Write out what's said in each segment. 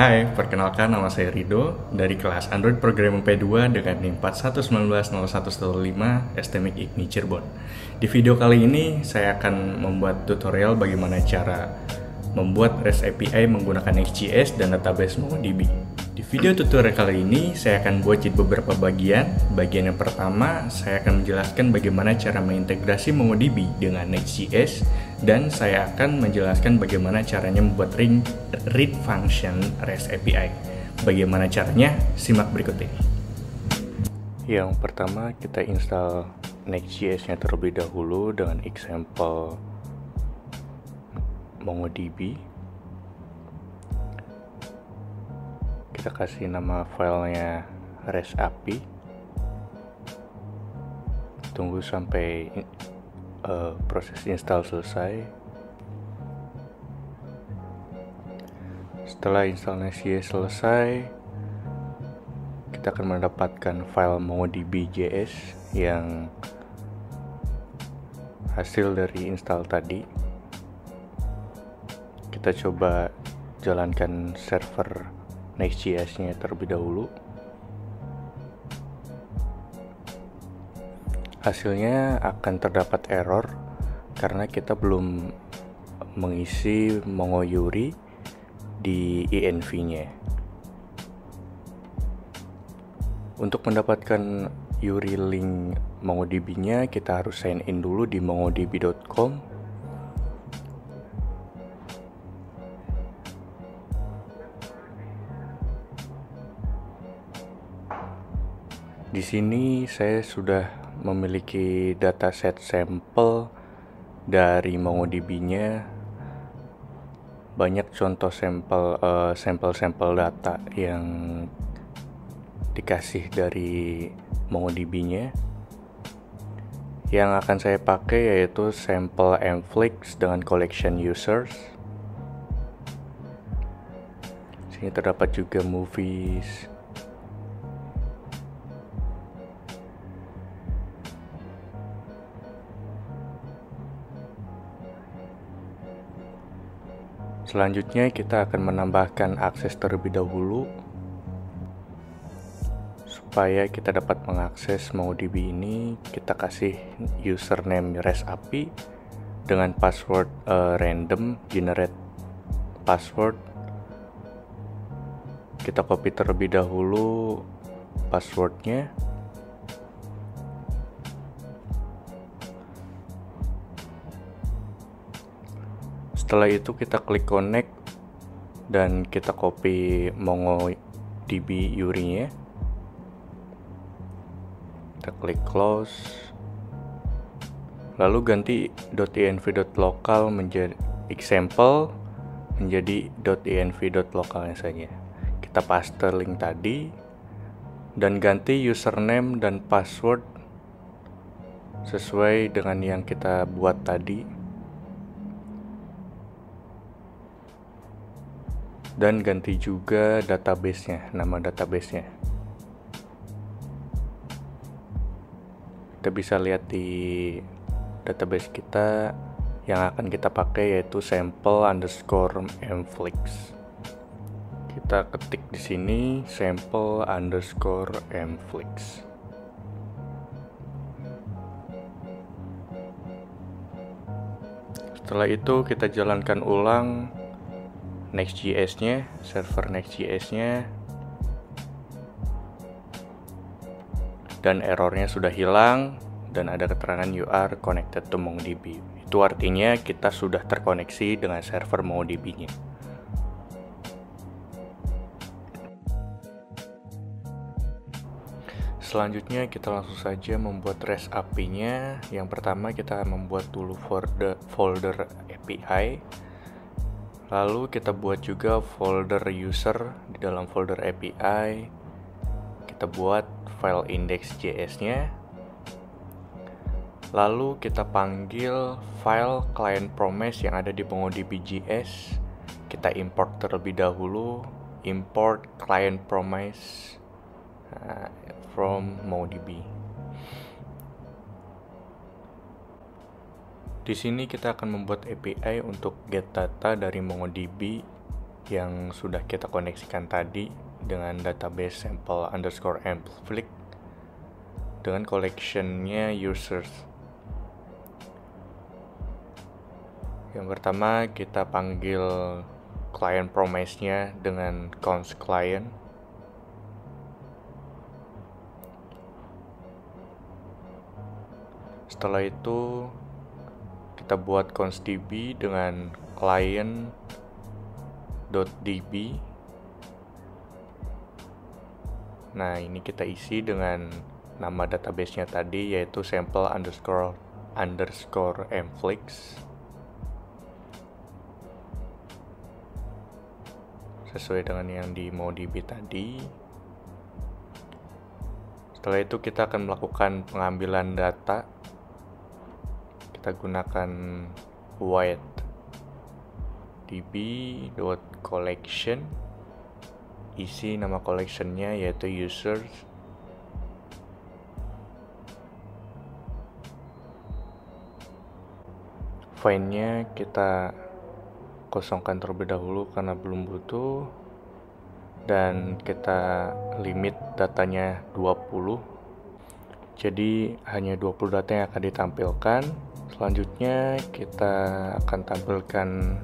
Hai, perkenalkan nama saya Rido dari kelas Android Programming P2 dengan NIM 41190115 STMIC IGNI Cirebon. Di video kali ini saya akan membuat tutorial bagaimana cara membuat REST API menggunakan Next.js dan database MongoDB. Di video tutorial kali ini saya akan buat beberapa bagian. Bagian yang pertama, saya akan menjelaskan bagaimana cara mengintegrasi MongoDB dengan Next.js, dan saya akan menjelaskan bagaimana caranya membuat read function REST API. Bagaimana caranya? Simak berikut ini. Yang pertama, kita install Next.js-nya terlebih dahulu dengan example MongoDB. Kita kasih nama filenya REST API. Tunggu sampai proses install selesai. Setelah install Next.js selesai, kita akan mendapatkan file MongoDB.js yang hasil dari install tadi. Kita coba jalankan server Next.js-nya terlebih dahulu. Hasilnya akan terdapat error karena kita belum mengisi MongoURI di env-nya. Untuk mendapatkan URI link MongoDB-nya, kita harus sign in dulu di mongodb.com. Di sini saya sudah memiliki dataset sampel dari MongoDB-nya. Banyak contoh sampel data yang dikasih dari MongoDB-nya. Yang akan saya pakai yaitu sampel mflix dengan collection users. Sini terdapat juga movies. Selanjutnya kita akan menambahkan akses terlebih dahulu supaya kita dapat mengakses MongoDB ini. Kita kasih username REST API dengan password random, generate password. Kita copy terlebih dahulu passwordnya. Setelah itu kita klik connect dan kita copy MongoDB URI-nya. Kita klik close. Lalu ganti .env.local menjadi example menjadi .env.localnya saja. Kita paste link tadi dan ganti username dan password sesuai dengan yang kita buat tadi. Dan ganti juga database-nya, nama database-nya. Kita bisa lihat di database kita yang akan kita pakai yaitu sample_mflix. Kita ketik di sini sample_mflix. Setelah itu kita jalankan ulang Next.js-nya, server Next.js-nya, dan errornya sudah hilang dan ada keterangan you are connected to MongoDB. Itu artinya kita sudah terkoneksi dengan server MongoDB-nya. Selanjutnya kita langsung saja membuat REST API-nya. Yang pertama kita membuat dulu folder API. Lalu kita buat juga folder user. Di dalam folder API kita buat file index.js-nya. Lalu kita panggil file client promise yang ada di MongoDB.js. Kita import terlebih dahulu, import client promise from MongoDB. Di sini kita akan membuat API untuk get data dari MongoDB yang sudah kita koneksikan tadi dengan database sample underscore ampliflick dengan collectionnya users. Yang pertama kita panggil client promise-nya dengan const client. Setelah itu kita buat const db dengan client.db. Nah, ini kita isi dengan nama database-nya tadi, yaitu sample underscore amplix, sesuai dengan yang di MongoDB tadi. Setelah itu kita akan melakukan pengambilan data. Kita gunakan void db.collection, isi nama collectionnya yaitu users. File-nya kita kosongkan terlebih dahulu karena belum butuh, dan kita limit datanya 20. Jadi hanya 20 data yang akan ditampilkan. Selanjutnya kita akan tampilkan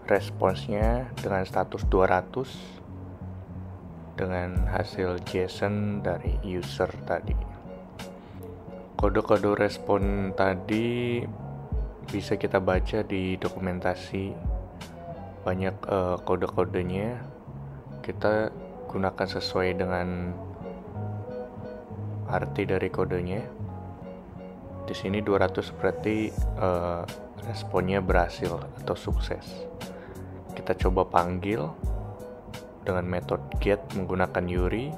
responsnya dengan status 200 dengan hasil JSON dari user tadi. Kode-kode respon tadi bisa kita baca di dokumentasi, banyak kode-kodenya. Kita gunakan sesuai dengan arti dari kodenya. Di sini 200 berarti responnya berhasil atau sukses. Kita coba panggil dengan metode get menggunakan URI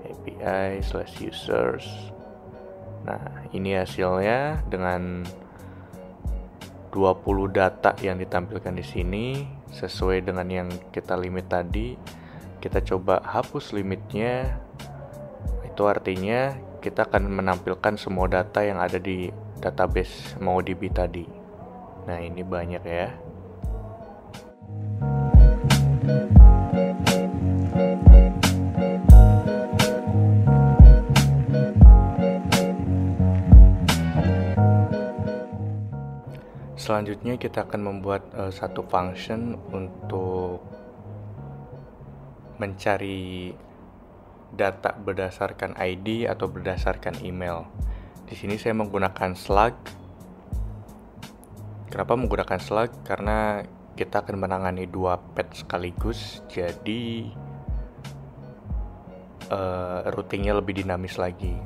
API/users. Nah, ini hasilnya dengan 20 data yang ditampilkan di sini sesuai dengan yang kita limit tadi. Kita coba hapus limitnya. Itu artinya kita akan menampilkan semua data yang ada di database MongoDB tadi. Nah, ini banyak ya. Selanjutnya kita akan membuat satu function untuk mencari data berdasarkan ID atau berdasarkan email. Di sini saya menggunakan slug. Kenapa menggunakan slug? Karena kita akan menangani 2 pet sekaligus, jadi routingnya lebih dinamis lagi.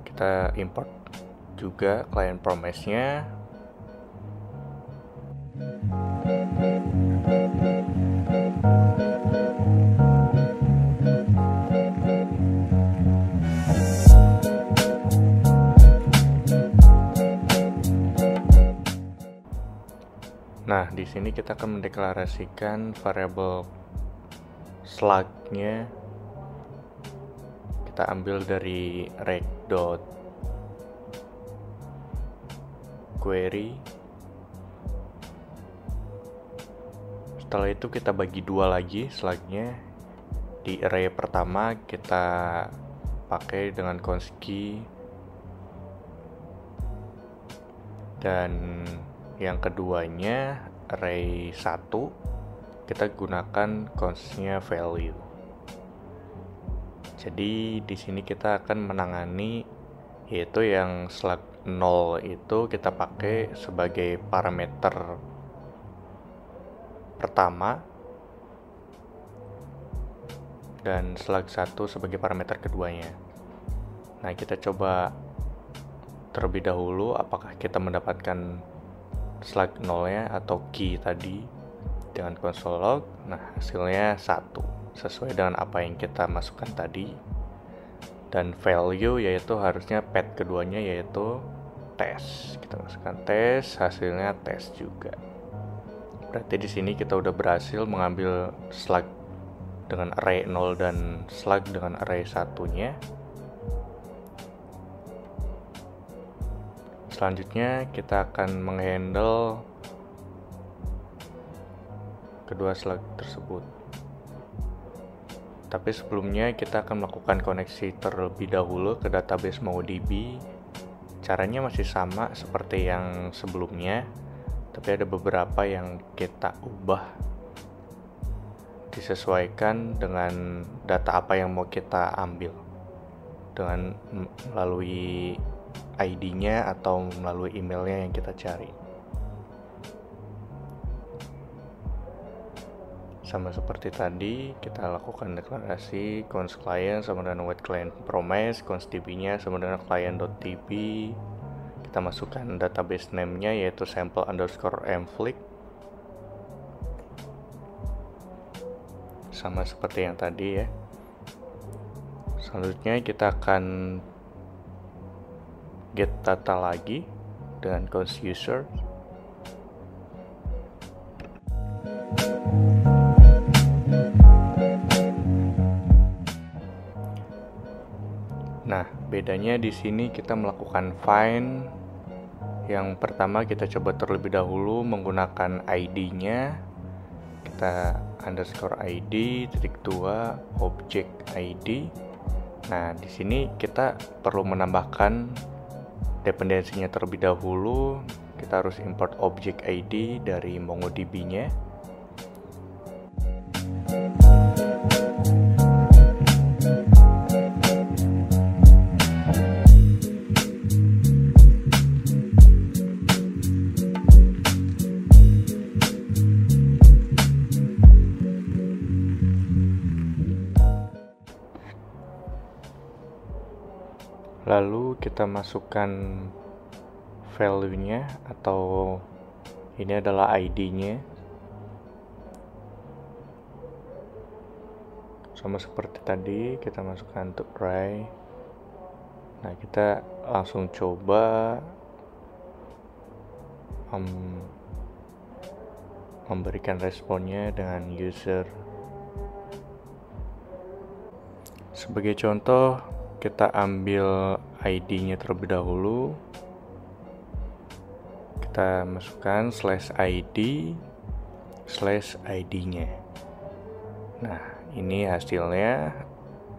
Kita import juga client promise-nya. Nah, di sini kita akan mendeklarasikan variabel slug-nya. Kita ambil dari rect.query. Setelah itu kita bagi 2 lagi slug-nya. Di array pertama kita pakai dengan const key, dan yang keduanya array 1 kita gunakan const-nya value. Jadi di sini kita akan menangani, yaitu yang slug 0 itu kita pakai sebagai parameter pertama dan slug 1 sebagai parameter keduanya. Nah, kita coba terlebih dahulu apakah kita mendapatkan slug 0-nya atau key tadi dengan console log. Nah, hasilnya 1 sesuai dengan apa yang kita masukkan tadi. Dan value yaitu harusnya pet keduanya yaitu tes. Kita masukkan tes, hasilnya tes juga. Berarti di sini kita udah berhasil mengambil slug dengan array 0 dan slug dengan array 1-nya. Selanjutnya kita akan menghandle kedua slug tersebut. Tapi sebelumnya kita akan melakukan koneksi terlebih dahulu ke database MongoDB. Caranya masih sama seperti yang sebelumnya, tapi ada beberapa yang kita ubah disesuaikan dengan data apa yang mau kita ambil, dengan melalui ID-nya atau melalui emailnya yang kita cari. Sama seperti tadi, kita lakukan deklarasi const client sama dengan wait client promise, const db-nya sama dengan client.db. Kita masukkan database name-nya yaitu sample_mflick. Sama seperti yang tadi ya. Selanjutnya kita akan get data lagi dengan const user. Nah, bedanya di sini kita melakukan find. Yang pertama kita coba terlebih dahulu menggunakan ID-nya. Kita underscore ID _, object ID. Nah, di sini kita perlu menambahkan dependensinya terlebih dahulu. Kita harus import object ID dari MongoDB-nya. Lalu kita masukkan value-nya atau ini adalah ID-nya. Sama seperti tadi, kita masukkan to try. Nah, kita langsung coba memberikan responnya dengan user. Sebagai contoh, kita ambil ID-nya terlebih dahulu. Kita masukkan /ID/ID-nya. Nah, ini hasilnya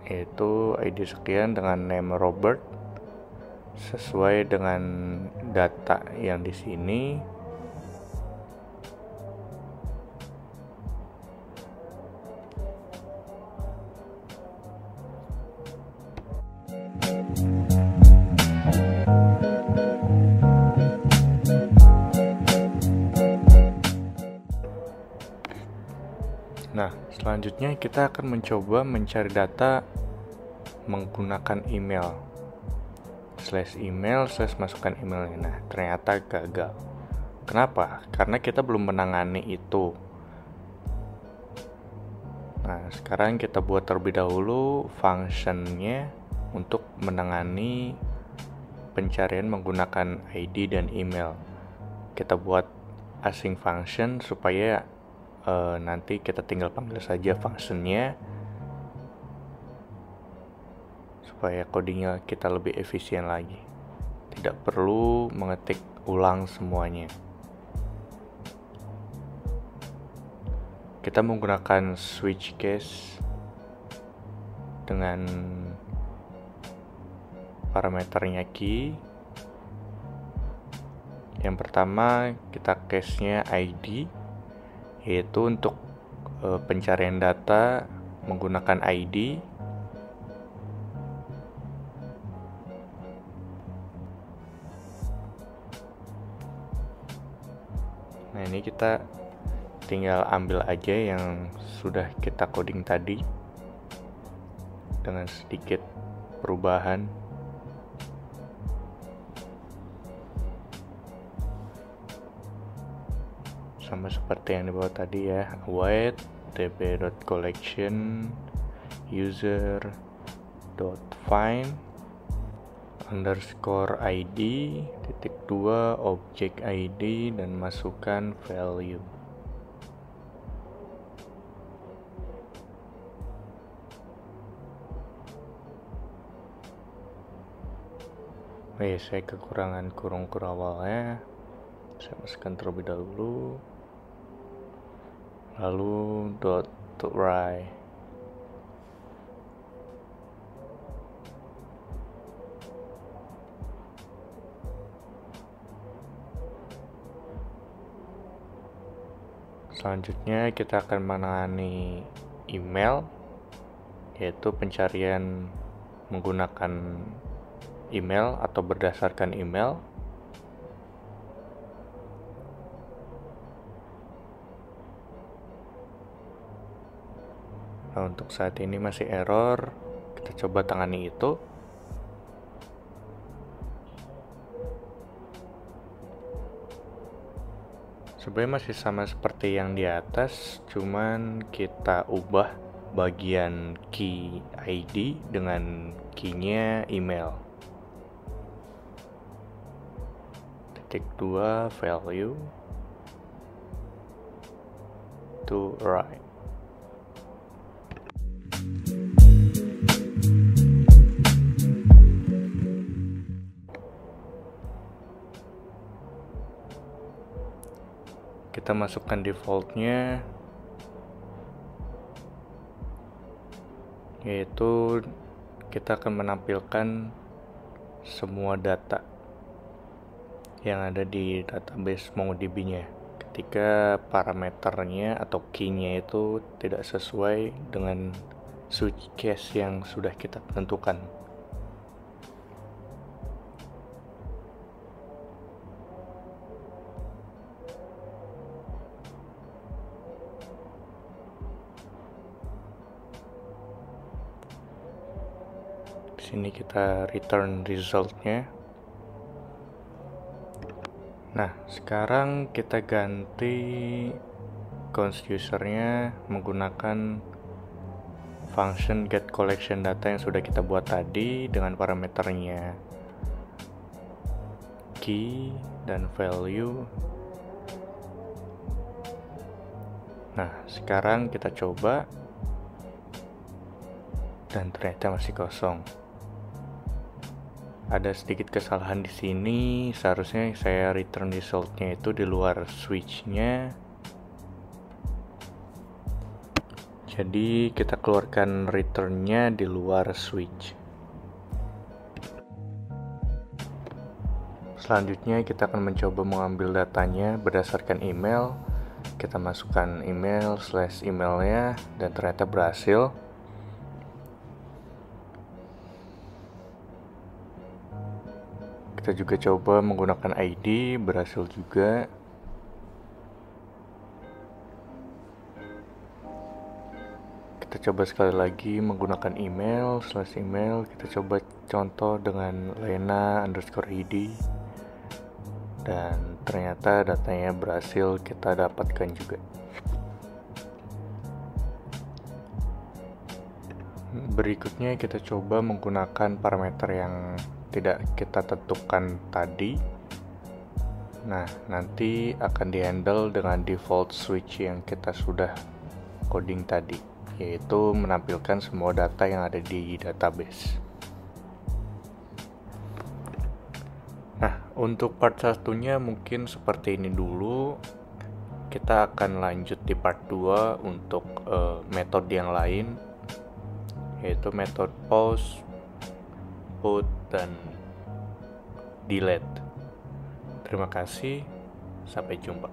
yaitu ID sekian dengan name Robert sesuai dengan data yang di sini. Nah, selanjutnya kita akan mencoba mencari data menggunakan email. /email/ masukkan emailnya. Nah, ternyata gagal. Kenapa? Karena kita belum menangani itu. Nah, sekarang kita buat terlebih dahulu functionnya untuk menangani pencarian menggunakan ID dan email. Kita buat async function supaya nanti kita tinggal panggil saja functionnya supaya codingnya kita lebih efisien lagi, tidak perlu mengetik ulang semuanya. Kita menggunakan switch case dengan parameternya key. Yang pertama kita case-nya ID, yaitu untuk pencarian data menggunakan ID. Nah, ini kita tinggal ambil aja yang sudah kita coding tadi dengan sedikit perubahan. Sama seperti yang di bawah tadi ya, await db.collection user.find _ID _, object ID, dan masukkan value. Saya kekurangan kurung awalnya, saya masukkan terlebih dahulu. lalu dot to right. Selanjutnya kita akan menangani email, yaitu pencarian menggunakan email atau berdasarkan email. Nah, untuk saat ini masih error, kita coba tangani itu. Sebenarnya masih sama seperti yang di atas, cuman kita ubah bagian key ID dengan key-nya email. Titik 2 value to right. Kita masukkan defaultnya, yaitu kita akan menampilkan semua data yang ada di database MongoDB-nya ketika parameternya atau key-nya itu tidak sesuai dengan switch case yang sudah kita tentukan. Sini kita return resultnya. Nah, sekarang kita ganti const usernya menggunakan function get collection data yang sudah kita buat tadi dengan parameternya key dan value. Nah, sekarang kita coba dan ternyata masih kosong. Ada sedikit kesalahan di sini, seharusnya saya return resultnya itu di luar switch-nya. Jadi kita keluarkan return-nya di luar switch. Selanjutnya kita akan mencoba mengambil datanya berdasarkan email. Kita masukkan email/emailnya dan ternyata berhasil. Kita juga coba menggunakan ID, berhasil juga. Kita coba sekali lagi menggunakan email/email. Kita coba contoh dengan Lena_id dan ternyata datanya berhasil kita dapatkan juga. Berikutnya kita coba menggunakan parameter yang tidak kita tentukan tadi. Nah, nanti akan di-handle dengan default switch yang kita sudah coding tadi, yaitu menampilkan semua data yang ada di database. Nah, untuk part satunya mungkin seperti ini dulu. Kita akan lanjut di part 2 untuk metode yang lain, yaitu metode post, put, dan delete. Terima kasih, sampai jumpa.